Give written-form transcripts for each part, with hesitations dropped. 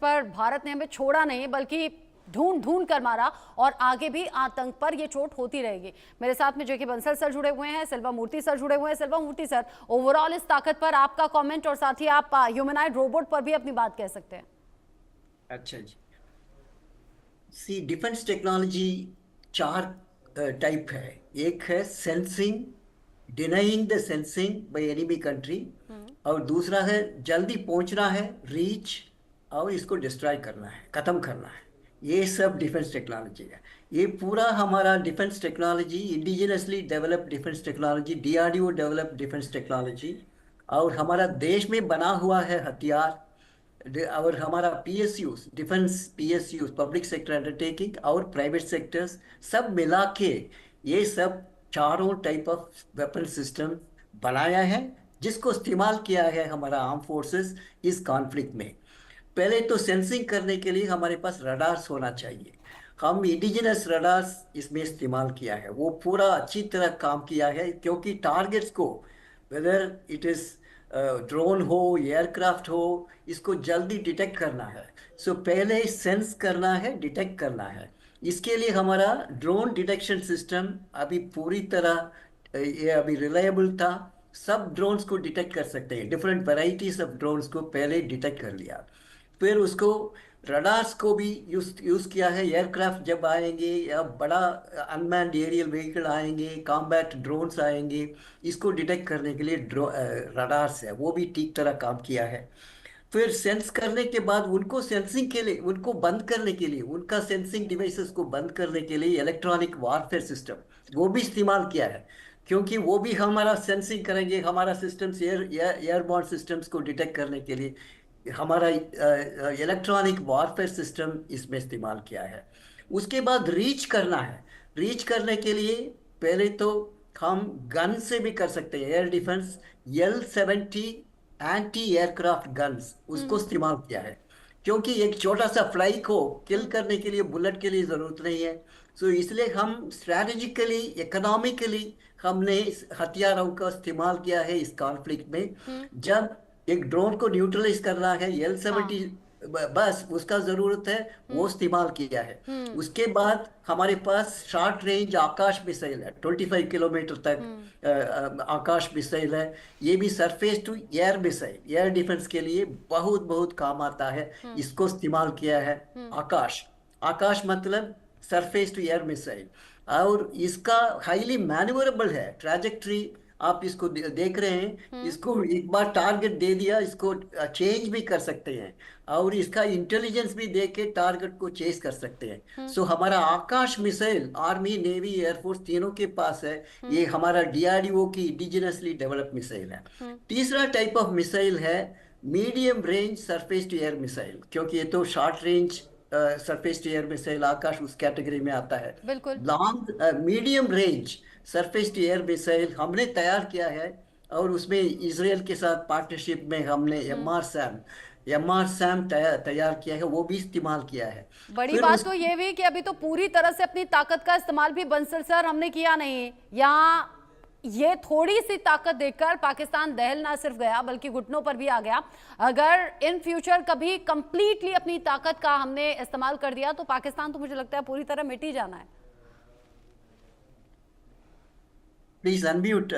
पर भारत ने हमें छोड़ा नहीं बल्कि ढूंढ ढूंढ कर मारा और आगे भी आतंक पर ये चोट होती रहेगी। मेरे साथ में जेके बंसल सर जुड़े हुए हैं, सिल्वा मूर्ति सर जुड़े हुए हैं। सिल्वा मूर्ति सर, ओवरऑल इस ताकत पर आपका कमेंट और साथ ही आप ह्यूमनॉइड रोबोट पर भी अपनी बात कह सकते हैं। अच्छा जी, सी डिफेंस टेक्नोलॉजी चार टाइप है। एक है sensing, denying the sensing by enemy country, और दूसरा है जल्दी पहुंचना है, रीच, और इसको डिस्ट्रॉय करना है, खत्म करना है। ये सब डिफेंस टेक्नोलॉजी है। ये पूरा हमारा defence technology indigenously developed defence technology, DRDO developed defence technology, और हमारा देश में बना हुआ है हथियार, और हमारा PSUs, defence PSUs, public sector undertaking और प्राइवेट सेक्टर्स, सब मिला के ये सब चारों टाइप ऑफ वेपन सिस्टम बनाया है, जिसको इस्तेमाल किया है हमारा आर्म फोर्सेस इस कॉन्फ्लिक्ट में। पहले तो सेंसिंग करने के लिए हमारे पास रडार्स होना चाहिए। हम इंडिजिनस रडार्स इसमें इस्तेमाल किया है, वो पूरा अच्छी तरह काम किया है, क्योंकि टारगेट्स को, वेदर इट इज ड्रोन हो, एयरक्राफ्ट हो, इसको जल्दी डिटेक्ट करना है। सो पहले सेंस करना है, डिटेक्ट करना है। इसके लिए हमारा ड्रोन डिटेक्शन सिस्टम अभी पूरी तरह ये अभी रिलायबल था। सब ड्रोन्स को डिटेक्ट कर सकते हैं, डिफरेंट वैरायटीज ऑफ ड्रोन्स को पहले डिटेक्ट कर लिया। फिर उसको रडार्स को भी यूज किया है। एयरक्राफ्ट जब आएंगे या बड़ा अनमैन्ड एरियल व्हीकल आएंगे, कॉम्बैट ड्रोन्स आएंगे, इसको डिटेक्ट करने के लिए रडार्स है, वो भी ठीक तरह काम किया है। फिर सेंस करने के बाद उनको सेंसिंग के लिए, उनको बंद करने के लिए, उनका सेंसिंग डिवाइसेस को बंद करने के लिए इलेक्ट्रॉनिक वारफेयर सिस्टम वो भी इस्तेमाल किया है, क्योंकि वो भी हमारा सेंसिंग करेंगे, हमारा सिस्टम्स एयरबॉर्न सिस्टम्स को डिटेक्ट करने के लिए हमारा इलेक्ट्रॉनिक वॉरफेयर सिस्टम इसमें इस्तेमाल किया है। उसके बाद रीच करना है। रीच करने के लिए पहले तो हम गन से भी कर सकते हैं, air defence, L-70 anti aircraft guns, उसको इस्तेमाल किया है, क्योंकि एक छोटा सा फ्लाई को किल करने के लिए बुलेट के लिए जरूरत नहीं है। सो इसलिए हम स्ट्रैटेजिकली, इकोनॉमिकली हमने इस हथियारों का इस्तेमाल किया है इस कॉन्फ्लिक्ट में। जब एक ड्रोन को न्यूट्रलाइज करना है, L-70 हाँ। बस उसका जरूरत है, वो इस्तेमाल किया है। उसके बाद हमारे पास शॉर्ट रेंज आकाश मिसाइल है, 25 किलोमीटर तक आकाश मिसाइल है। ये भी surface to air missile, air defence के लिए बहुत बहुत काम आता है, इसको इस्तेमाल किया है। आकाश, आकाश मतलब सरफेस टू एयर मिसाइल, और इसका हाईली मैन्यूवरेबल है ट्रैजेक्टरी। आप इसको देख रहे हैं, इसको एक बार टारगेट दे दिया, इसको चेंज भी कर सकते हैं, और इसका इंटेलिजेंस भी देख के टारगेट को चेस कर सकते हैं। सो हमारा आकाश मिसाइल आर्मी, नेवी, एयरफोर्स तीनों के पास है। ये हमारा डीआरडीओ की इंडिजिनसली डेवलप्ड मिसाइल है। तीसरा टाइप ऑफ मिसाइल है medium range surface to air missile, क्योंकि ये तो short range surface to air missile Akash उस कैटेगरी में आता है। बिल्कुल। Long medium range surface to air missile हमने तैयार किया है, और उसमें इसराइल के साथ पार्टनरशिप में हमने एम आर सैम तैयार किया है, वो भी इस्तेमाल किया है। बड़ी फिर बात उस तो ये भी कि अभी तो पूरी तरह से अपनी ताकत का इस्तेमाल भी बंसल सर हमने किया नहीं। यहाँ ये थोड़ी सी ताकत देखकर पाकिस्तान दहल ना सिर्फ गया बल्कि घुटनों पर भी आ गया। अगर इन फ्यूचर कभी कंप्लीटली अपनी ताकत का हमने इस्तेमाल कर दिया तो पाकिस्तान तो मुझे लगता है पूरी तरह मिट ही जाना है। प्लीज अनम्यूट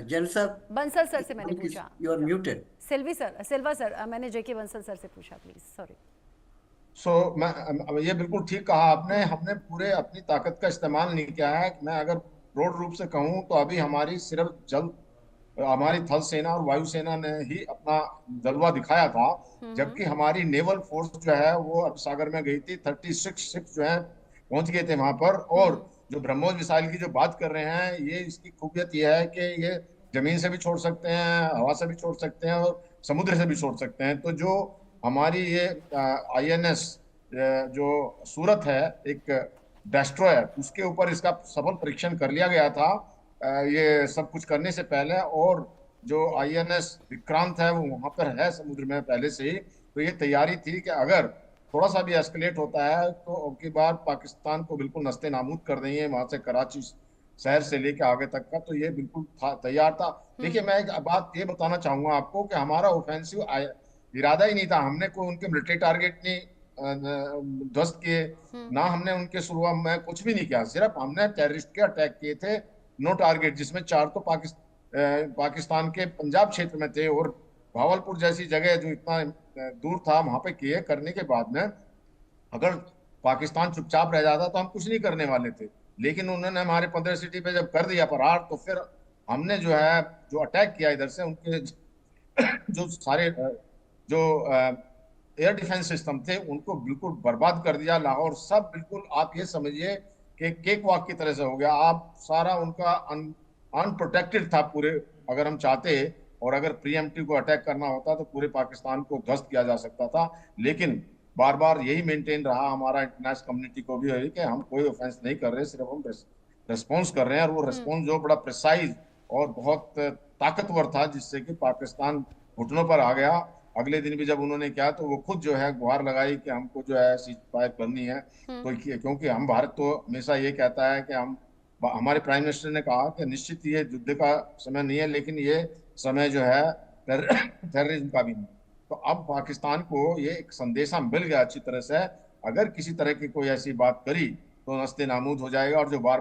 जैन साहब, बंसल सर से मैंने पूछा। You are muted. Silva sir मैंने जेके बंसल सर से पूछा, प्लीज सॉरी। मैं ये बिल्कुल ठीक कहा आपने। हमने पूरे अपनी ताकत का इस्तेमाल नहीं किया है। मैं अगर ब्रॉड रूप से कहूँ तो अभी हमारी सिर्फ हमारी थल सेना और वायु सेना ने ही अपना जलवा दिखाया था, जबकि हमारी नेवल फोर्स जो है वो अब सागर में गई थी। 36 शिप्स जो है पहुंच गए थे वहां पर। और जो ब्रह्मोस मिसाइल की जो बात कर रहे हैं, ये इसकी खूबियत यह है कि ये जमीन से भी छोड़ सकते हैं, हवा से भी छोड़ सकते हैं, और समुद्र से भी छोड़ सकते हैं। तो जो हमारी ये INS जो सूरत है, एक डेस्ट्रॉयर, उसके ऊपर इसका सफल परीक्षण कर लिया गया था ये सब कुछ करने से पहले। और जो INS विक्रांत है वो वहां पर है समुद्र में पहले से ही। तो ये तैयारी थी कि अगर थोड़ा सा भी एस्केलेट होता है तो अब की बार पाकिस्तान को बिल्कुल नस्ते नाबूद कर देंगे, वहां से कराची शहर से लेकर आगे तक का। तो ये बिल्कुल तैयार था। देखिए, मैं एक बात ये बताना चाहूंगा आपको कि हमारा ऑफेंसिव इरादा ही नहीं था। हमने कोई उनके मिलिट्री टारगेट नहीं ध्वस्त किए, ना हमने उनके शुरुआत में कुछ भी नहीं किया। सिर्फ हमने टेररिस्ट के अटैक किए थे, नो टारगेट, जिसमें 4 तो पाकिस्तान के पंजाब क्षेत्र में थे, और भावलपुर जैसी जगह जो इतना दूर था वहां पे किए। करने के बाद में अगर पाकिस्तान चुपचाप रह जाता तो हम कुछ नहीं करने वाले थे, लेकिन उन्होंने हमारे 15 सिटी पे जब कर दिया प्रहार, तो फिर हमने जो है जो अटैक किया इधर से, उनके जो सारे जो एयर डिफेंस सिस्टम थे उनको बिल्कुल बर्बाद कर दिया। लाहौर सब बिल्कुल आप ये समझिए कि केक वॉक की तरह से हो गया। आप सारा उनका अनप्रोटेक्टेड था पूरे। अगर हम चाहते और अगर प्रीएम्प्टिव को अटैक करना होता तो पूरे पाकिस्तान को ध्वस्त किया जा सकता था, लेकिन बार बार यही मेंटेन रहा हमारा इंटरनेशनल कम्युनिटी को भी है कि हम कोई ऑफेंस नहीं कर रहे, सिर्फ हम रेस्पॉन्स कर रहे हैं। और वो रेस्पॉन्स जो बड़ा प्रिसाइज और बहुत ताकतवर था, जिससे कि पाकिस्तान घुटनों पर आ गया। अगले दिन भी जब उन्होंने किया तो वो खुद जो है गुहार लगाई कि हमको जो है सीज फायर करनी है। तो क्योंकि हम भारत तो हमेशा ये कहता है कि हमारे प्राइम मिनिस्टर ने कहा कि निश्चित ये युद्ध का समय नहीं है, लेकिन ये समय जो है टेररिज्म का भी नहीं। तो अब पाकिस्तान को ये एक संदेशा मिल गया अच्छी तरह से, अगर किसी तरह की कोई ऐसी बात करी तो नस्ते नाबूद हो जाएगा। और जो बार बार